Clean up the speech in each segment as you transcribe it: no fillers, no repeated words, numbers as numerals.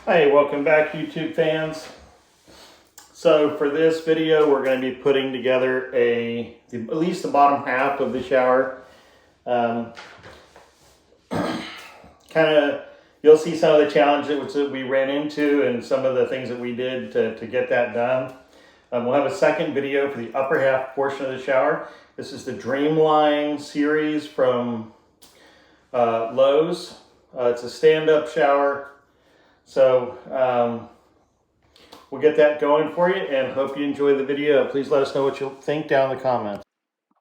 Hey, welcome back, YouTube fans. So for this video, we're going to be putting together at least the bottom half of the shower. You'll see some of the challenges that we ran into and some of the things that we did to get that done. We'll have a second video for the upper half portion of the shower. This is the Dreamline series from Lowe's. It's a stand-up shower. So we'll get that going for you and hope you enjoy the video. Please let us know what you think down in the comments.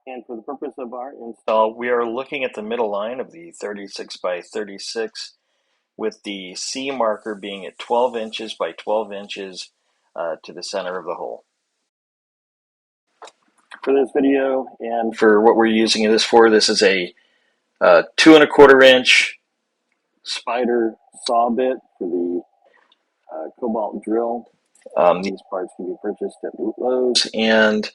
And for the purpose of our install, we are looking at the middle line of the 36 by 36 with the C marker being at 12 inches by 12 inches to the center of the hole. For this video and for what we're using this for, this is a 2 1/4 inch spider saw bit for the cobalt drill. These parts can be purchased at Lowe's, and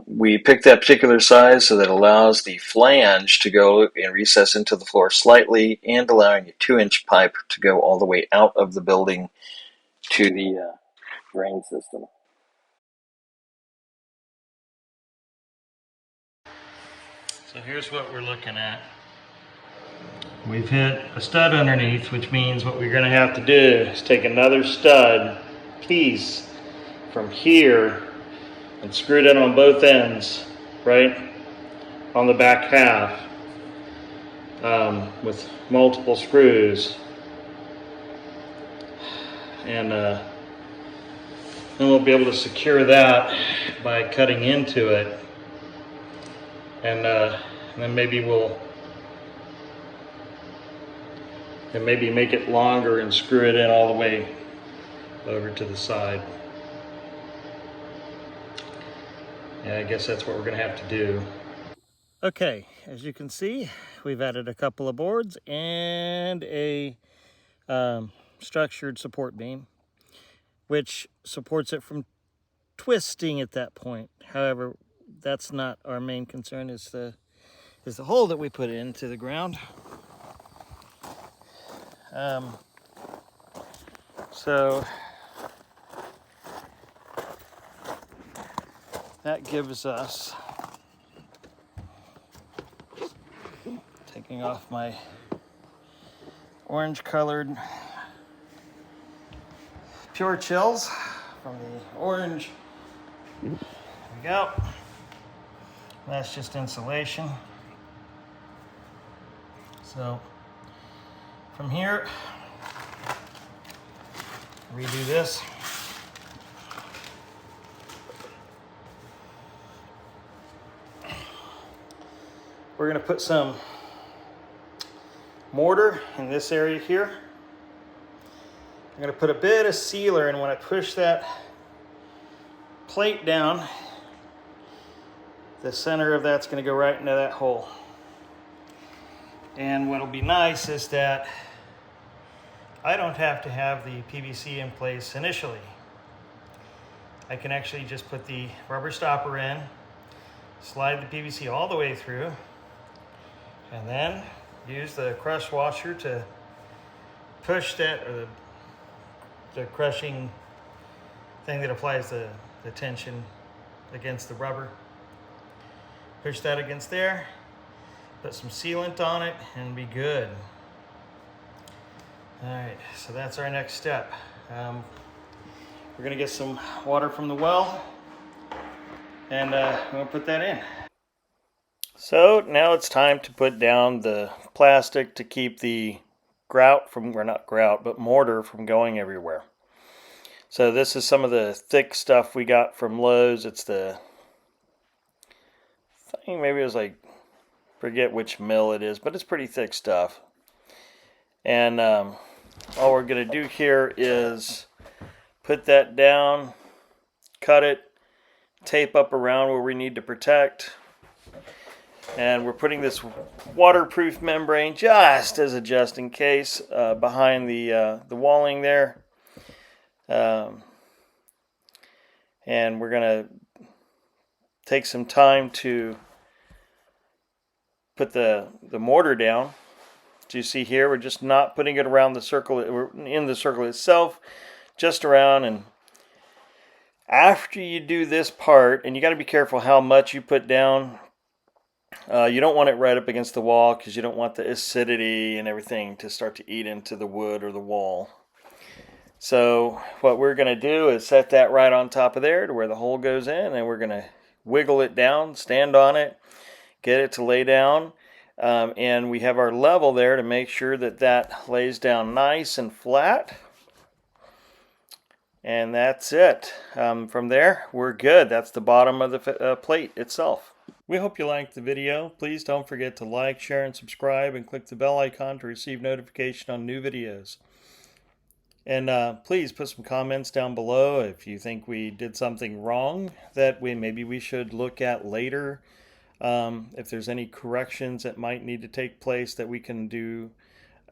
we picked that particular size so that it allows the flange to go and recess into the floor slightly and allowing a 2-inch pipe to go all the way out of the building to the drain system. So here's what we're looking at. We've hit a stud underneath, which means what we're going to have to do is take another stud piece from here and screw it in on both ends, right on the back half, with multiple screws, and then we'll be able to secure that by cutting into it, and then maybe make it longer and screw it in all the way over to the side. Yeah, I guess that's what we're going to have to do. Okay, as you can see, we've added a couple of boards and a structured support beam, which supports it from twisting at that point. However, that's not our main concern. Is the hole that we put into the ground. So that gives us, taking off my orange colored Pure Chills from the orange. There we go. That's just insulation. So from here, redo this. We're going to put some mortar in this area here. I'm going to put a bit of sealer, and when I push that plate down, the center of that's going to go right into that hole. And what'll be nice is that I don't have to have the PVC in place initially. I can actually just put the rubber stopper in, slide the PVC all the way through, and then use the crush washer to push that, or the crushing thing that applies the tension against the rubber. Push that against there, put some sealant on it, and be good. Alright, so that's our next step. We're going to get some water from the well, and we'll put that in. So now it's time to put down the plastic to keep the grout from, or not grout, but mortar from going everywhere. So this is some of the thick stuff we got from Lowe's. It's the, I think maybe it was like, forget which mill it is, but it's pretty thick stuff. And all we're going to do here is put that down, cut it, tape up around where we need to protect. And we're putting this waterproof membrane just as a just in case behind the walling there. And we're going to take some time to put the mortar down So you see here, we're just not putting it around the circle, we're in the circle itself, just around. And after you do this part, and you got to be careful how much you put down. You don't want it right up against the wall because you don't want the acidity and everything to start to eat into the wood or the wall. So what we're going to do is set that right on top of there to where the hole goes in, and we're going to wiggle it down, stand on it, get it to lay down. And we have our level there to make sure that that lays down nice and flat. And that's it. From there, we're good. That's the bottom of the plate itself. We hope you liked the video. Please don't forget to like, share, and subscribe, and click the bell icon to receive notification on new videos. And please put some comments down below if you think we did something wrong that maybe we should look at later. If there's any corrections that might need to take place that we can do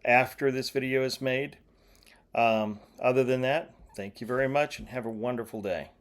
after this video is made. Other than that, thank you very much and have a wonderful day.